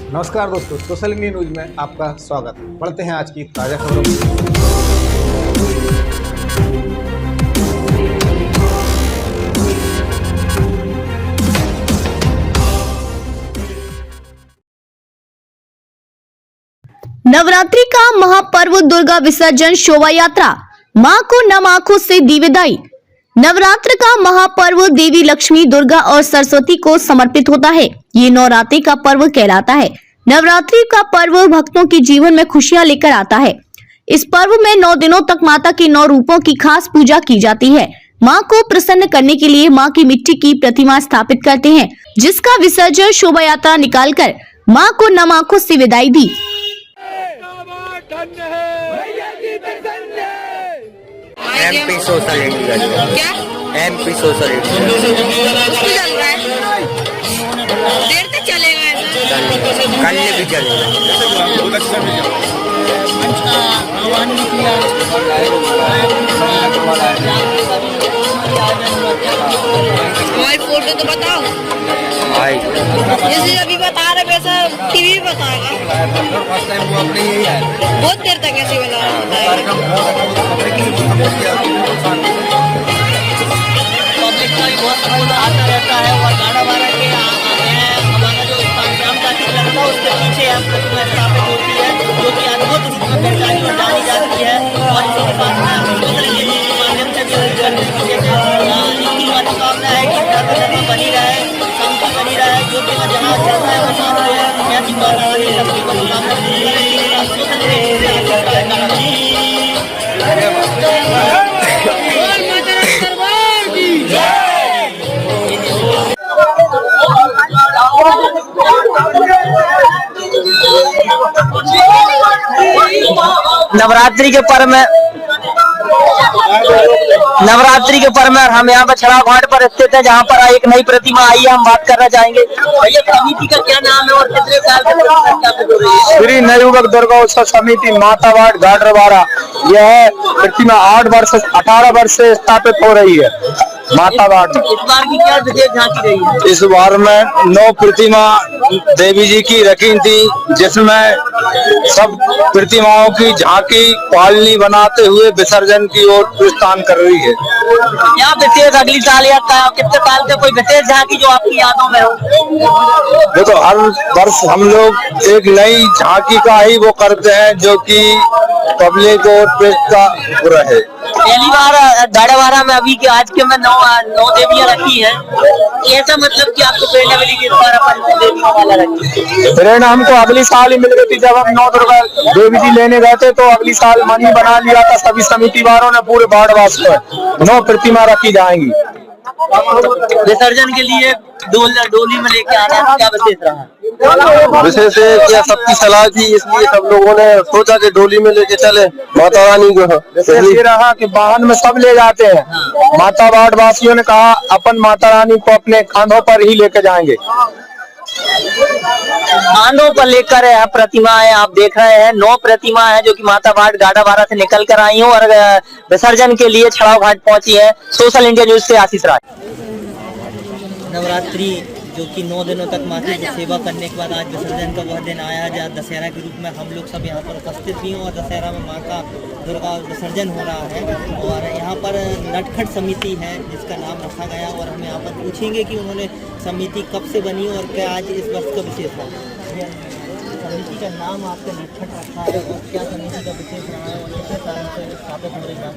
नमस्कार दोस्तों, social India news में आपका स्वागत। बढ़ते हैं आज की ताज़ा खबरों में। नवरात्रि का महापर्व दुर्गा विसर्जन शोभा यात्रा, मां को नम आंखों से दी विदाई। नवरात्र का महापर्व देवी लक्ष्मी, दुर्गा और सरस्वती को समर्पित होता है। ये नवरात्रि का पर्व कहलाता है। नवरात्रि का पर्व भक्तों के जीवन में खुशियां लेकर आता है। इस पर्व में 9 दिनों तक माता के 9 रूपों की खास पूजा की जाती है। मां को प्रसन्न करने के लिए मां की मिट्टी की प्रतिमा स्थापित करते हैं, जिसका विसर्जन शोभा यात्रा निकालकर मां को नम आंखों से विदाई दी। MP सोशल इंडिया क्या? MP सोशल इंडिया चल रहा है, देर तक चलेगा, कल भी चलेगा। हमारी फोटो तो बताओ भाई, जैसे अभी बता रहे वैसा टीवी बताएगा। बहुत देर तक ऐसे वाला पब्लिक का बहुत सपोर्ट आता रहता है और गाड़ा वाला के आते हैं। हमारा जो श्याम का चित्र था उसके पीछे हम प्रतिमा स्थापित होती है, जो कि अद्भुत रूप में पहचानी और जानी जाती है। और इसी के साथ में माध्यम से इनकी मनोकामना है कि धर्म बनी रहे, शांति बनी रहे, जो भी जहाँ चलता है वो शांत है। ऐसी बात सबकी मनोकामना नवरात्रि के पर्व में हम यहाँ पर छड़ा घाट पर स्थित है, जहाँ पर एक नई प्रतिमा आई है। हम बात करना चाहेंगे भैया, समिति का क्या नाम है और कितने साल से? श्री नवयुवक दुर्गा उत्सव समिति मातावाड़ गाडरवाड़ा। यह प्रतिमा 18 वर्ष से स्थापित हो रही है मातावाड़ में। इस बार की क्या विशेष झांकी रही है? इस बार में 9 प्रतिमा देवी जी की रखी थी, जिसमें सब प्रतिमाओं की झांकी पालनी बनाते हुए विसर्जन की ओर प्रस्थान कर रही है। क्या विशेष अगली साल या कितने साल से कोई विशेष झांकी जो आपकी यादों में हो? देखो, हर वर्ष हम लोग एक नई झांकी का ही वो करते हैं, जो कि पब्लिक और प्रेस का रहे। पहली बार गाड़ावाड़ा में अभी के आज के में 9 देवियां रखी हैं। ऐसा मतलब कि आपको प्रेरणा मिली कि इस बार अपन देवियों वाला रखी? प्रेरणा हमको अगली साल ही मिल गई थी, जब हम 9 दुर्गा देवी जी लेने गए थे। तो अगली साल मन ही बना लिया था सभी समिति वालों ने, पूरे बाढ़वास पर 9 प्रतिमा रखी जाएंगी। विसर्जन के लिए डोली में लेके आना है, क्या विशेष रहा? विशेष है सबकी सलाह थी, इसलिए सब लोगों ने सोचा कि डोली में लेके चले माता रानी को। ये रहा कि वाहन में सब ले जाते हैं। माता वार्ड वासियों ने कहा अपन माता रानी को अपने कांधों पर ही लेके जाएंगे। कांधों पर लेकर प्रतिमा है, आप देख रहे हैं 9 प्रतिमा है जो कि मातावाड़ गाड़ावाड़ा से निकल कर आई हूँ और विसर्जन के लिए छड़ाव घाट पहुंची है। सोशल इंडिया न्यूज से आशीष राज। नवरात्रि जो कि 9 दिनों तक माँ की सेवा करने के बाद आज विसर्जन का वह दिन आया है, जहाँ दशहरा के रूप में हम लोग सब यहाँ पर उपस्थित भी हैं और दशहरा में माँ का दुर्गा विसर्जन हो रहा है। और यहाँ पर नटखट समिति है जिसका नाम रखा गया, और हम यहाँ पर पूछेंगे कि उन्होंने समिति कब से बनी और क्या आज इस वर्ष का विशेष है। समिति का नाम आपका नटखट रखा है और क्या समिति का विशेष रहा है और कितने साल से स्थापित हो रही है?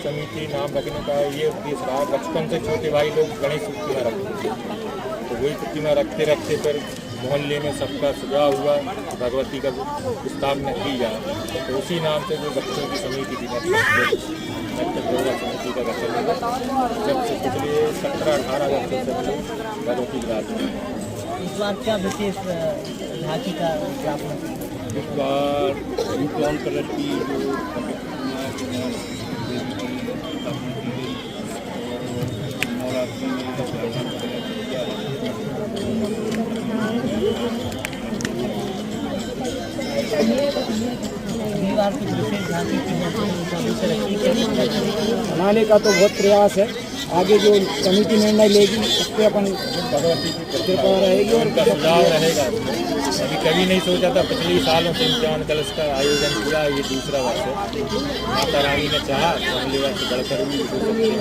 समिति नाम रखने का ये उद्देश्य रहा, बचपन से छोटे भाई लोग गणेश प्रतिमा रखते थे, तो वही प्रतिमा रखते रखते फिर मोहल्ले में सबका सुझाव हुआ भगवती का स्थापना की जाए, तो उसी नाम से जो बच्चों की समिति थी समिति का गठन हुआ। जब से पिछले 17-18 वर्षों से भगवती विराज। इस बार क्या विशेष झांकी का स्थापना? इस बार ब्राउन कलर की बनाने का तो बहुत प्रयास है। आगे जो समिति निर्णय लेगी उस पर अपन भगवती की उनका सुझाव रहेगा। अभी कभी नहीं सोचा था, पिछले सालों से इम्तिहान कलश का आयोजन किया, ये दूसरा वर्ष है। माता रानी ने चाहा तो अगले वर्ष बढ़कर भी हो सकते हैं।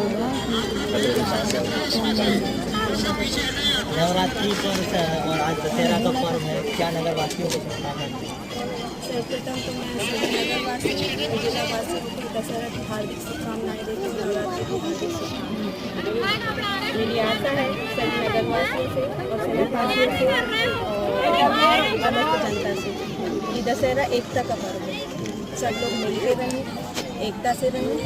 नवरात्रि पर और आज दशहरा का पर्व है, क्या नगरवासियों को शुभकामनाएं? सर्वप्रथम तो मैं सभी नगरवासियों और जिलावासियों को दशहरा की हार्दिक शुभकामनाएं देती हूँ, नवरात्रि की हार्दिक शुभकामनाएं। मेरी आशा है सभी नगरवासियों से और शहरवासियों से और अलग जनता से कि दशहरा एकता का पर्व है। सब लोग मिलकर रहें, एकता से रहें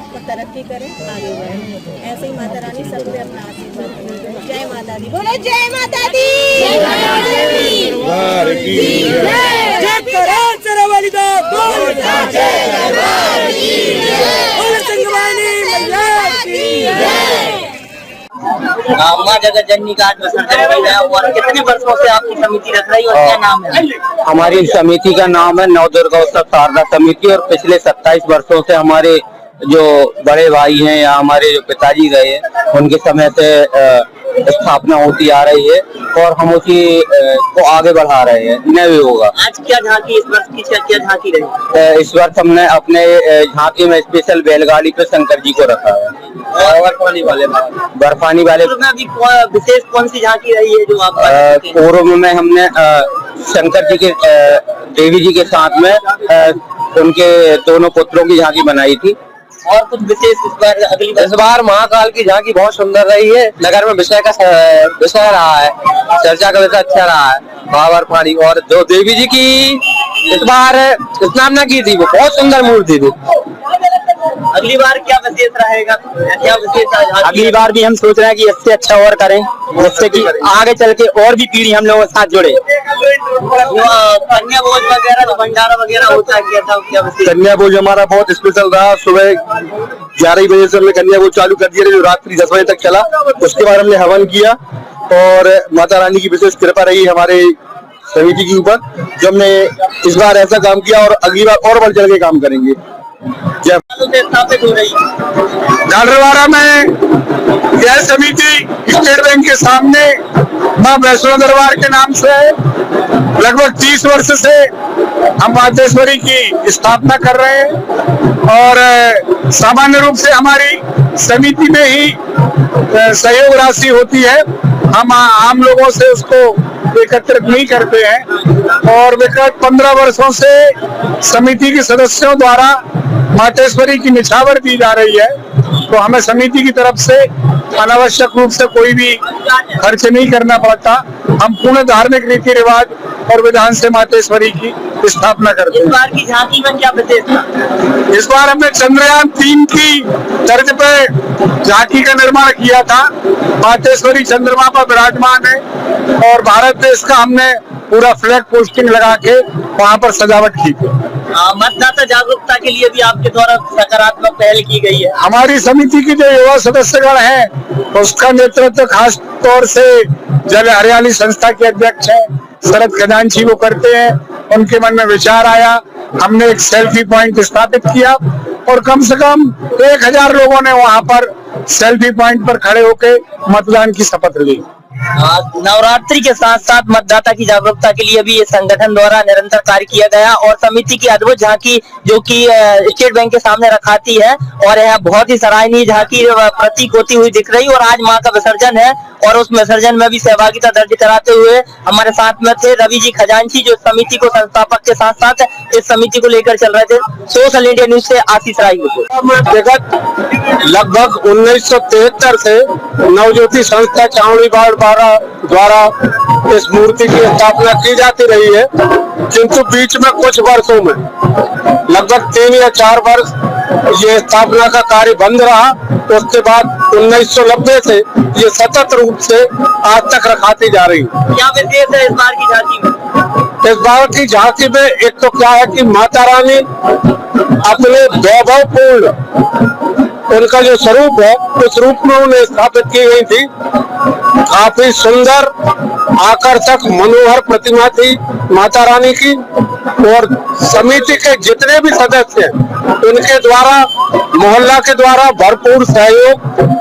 और तरक्की करें, आगे बढ़ें। ऐसे ही माता रानी सब पे अपना आशीर्वाद दें। जय माता दी, बोलो जय माता दी। माँ जगत जननी का आज विसर्जन हो गया और कितने वर्षों से आपकी समिति रख रही है और क्या नाम है? हमारी समिति का नाम है नवदुर्गा उत्सव शारदा समिति और पिछले 27 वर्षों से हमारे जो बड़े भाई हैं या हमारे जो पिताजी रहे हैं उनके समय से स्थापना होती आ रही है और हम उसी को आगे बढ़ा रहे हैं। इन्हें भी होगा। आज क्या झांकी, इस वर्ष की क्या झांकी रही? इस वर्ष हमने अपने झांकी में स्पेशल बैलगाड़ी पे शंकर जी को रखा है और बर्फानी वाले में भी विशेष कौन सी झांकी रही है जो आप? पूर्व में हमने शंकर जी के देवी जी के साथ में उनके दोनों पुत्रों की झांकी बनाई थी। और कुछ विशेष इस बार महाकाल की झांकी बहुत सुंदर रही है। नगर में विषय रहा है, चर्चा का विषय अच्छा रहा है। बर्फानी और जो देवी जी की इस बार स्थापना की थी वो बहुत सुंदर मूर्ति थी। अगली बार क्या विशेष रहेगा, क्या विशेष? अगली बार भी हम सोच रहे हैं कि इससे अच्छा और करें, जिससे कि आगे चल के और भी पीढ़ी हम लोगों के साथ जुड़े। कन्या भोज वगैरह भंडारा वगैरह होता है, क्या विशेष? कन्या भोज हमारा बहुत स्पेशल रहा। सुबह 11 बजे से हमने कन्या भोज चालू कर दिया जो रात्रि 10 बजे तक चला। उसके बाद हमने हवन किया और माता रानी की विशेष कृपा रही हमारे समिति के ऊपर जो हमने इस बार ऐसा काम किया और अगली बार और बढ़ चढ़ के काम करेंगे। स्थापित हो रही गाडरवाड़ा में यह समिति स्टेट बैंक के सामने माँ वैष्णो दरबार के नाम से लगभग 30 वर्ष से हम मातेश्वरी की स्थापना कर रहे हैं और सामान्य रूप से हमारी समिति में ही सहयोग राशि होती है। हम आम लोगों से उसको एकत्रित नहीं करते हैं और विगत 15 वर्षों से समिति के सदस्यों द्वारा मातेश्वरी की निछावर दी जा रही है। तो हमें समिति की तरफ से अनावश्यक रूप से कोई भी खर्च नहीं करना पड़ता। हम पूर्ण धार्मिक रीति रिवाज और विधान से मातेश्वरी की स्थापना करते हैं। इस बार की झांकी में क्या विशेष था? इस बार हमने चंद्रयान 3 की तर्ज पे झांकी का निर्माण किया था। मातेश्वरी चंद्रमा पर विराजमान है और भारत देश का हमने पूरा फ्लैग पोस्टिंग लगा के वहाँ पर सजावट की थी। मतदाता जागरूकता के लिए भी आपके द्वारा सकारात्मक पहल की गई है। हमारी समिति की जो युवा सदस्यगण है उसका नेतृत्व खास तौर से जल हरियाली संस्था के अध्यक्ष है शरद खजांची वो करते हैं। उनके मन में विचार आया, हमने एक सेल्फी पॉइंट स्थापित किया और कम से कम 1000 लोगों ने वहाँ पर सेल्फी पॉइंट पर खड़े होकर मतदान की शपथ ली। नवरात्रि के साथ साथ मतदाता की जागरूकता के लिए भी ये संगठन द्वारा निरंतर कार्य किया गया और समिति की अद्भुत झांकी जो कि स्टेट बैंक के सामने रखाती है और यह बहुत ही सराहनीय झांकी प्रतीक होती हुई दिख रही और आज मां का विसर्जन है और उस विसर्जन में भी सहभागिता दर्ज कराते हुए हमारे साथ में थे रवि जी खजांची जो समिति को संस्थापक के साथ साथ इस समिति को लेकर चल रहे थे। सोशल इंडिया न्यूज से आशीष राय। लगभग 1973 से नवज्योति संस्था चावड़ी द्वारा इस मूर्ति की स्थापना की जाती रही है, किंतु बीच में कुछ वर्षों में लगभग 3 या 4 वर्ष ये स्थापना का कार्य बंद रहा। उसके बाद 1990 से ये सतत रूप से आज तक रखाती जा रही है। क्या विशेष है इस बार की झांकी में? इस बार की झांकी में एक तो क्या है कि माता रानी अपने वैभवपूर्ण उनका जो स्वरूप है उस रूप में उन्हें स्थापित की गई थी। काफी सुंदर आकर्षक मनोहर प्रतिमा थी माता रानी की और समिति के जितने भी सदस्य हैं उनके द्वारा मोहल्ला के द्वारा भरपूर सहयोग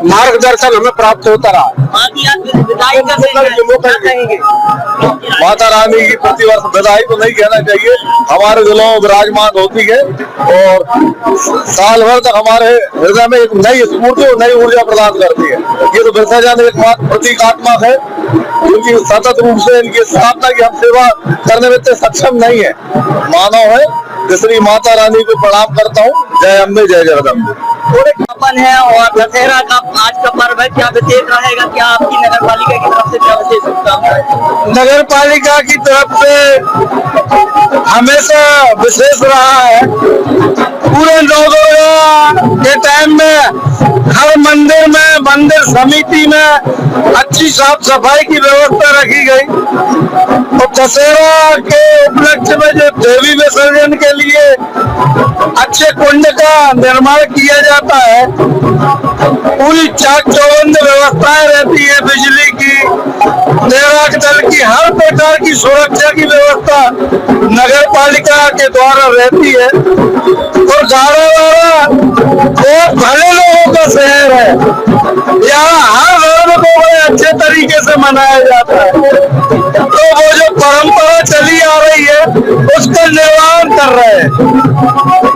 मार्गदर्शन हमें प्राप्त होता रहा। माँ की आज विदाई का क्या कहेंगे? माता रानी की प्रतिवर्ष विदाई तो नहीं कहना चाहिए, हमारे दिलों में विराजमान होती है और साल भर तक हमारे हृदय में एक नई स्फूर्ति और नई ऊर्जा प्रदान करती है। ये तो विसर्जन एक मात्र प्रतीकात्मक है, क्योंकि सतत रूप से इनकी स्थापना की हम सेवा करने में इतने सक्षम नहीं है, मानव है। इसलिए माता रानी को प्रणाम करता हूँ। जय अम्बे, जय जगदम्बे। थोड़े ज्ञापन है और दशहरा का आज का पर्व है, क्या विशेष रहेगा? क्या आपकी नगर पालिका की तरफ से क्या विशेष शुभकामनाएं? नगर पालिका की तरफ से हमेशा विशेष रहा है। पूरे नवदुर्गा के टाइम में हर मंदिर में, मंदिर समिति में अच्छी साफ सफाई की व्यवस्था रखी गई और दशहरा के उपलक्ष्य में जो देवी विसर्जन के लिए अच्छे कुंड का निर्माण किया जाता है, पूरी चाक चौबंद व्यवस्थाएं रहती है, बिजली की, तैराक दल की, हर प्रकार की सुरक्षा की व्यवस्था नगर पालिका के द्वारा रहती है। और गाड़ा बहुत भले लोगों का शहर है, यहाँ हर धर्म को बड़े अच्छे तरीके से मनाया जाता है। तो वो जो परंपरा चली आ रही है उसका निर्वहन कर रहे हैं।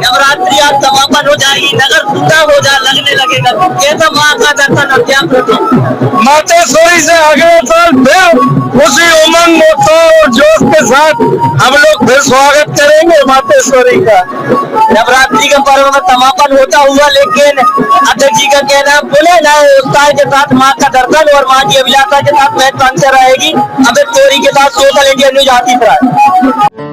नवरात्रि आज समापन हो जाएगी, नगर सूखा हो जा लगने लगेगा, कैसा माँ का दर्शन और क्या प्रतिक्रिया? मातेश्वरी से अगले साल फिर उसी उमंग, उत्साह और जोश के साथ हम लोग फिर स्वागत करेंगे मातेश्वरी का। नवरात्रि का पर्व में समापन होता हुआ, लेकिन अध्यक्ष जी का कहना है बोले नए उत्साह के साथ माँ का दर्शन और माँ की अभिलाषा के साथ महत्वाकांक्षा रहेगी। अमित कोरी के साथ सोशल इंडिया न्यूज हाथीपुरा।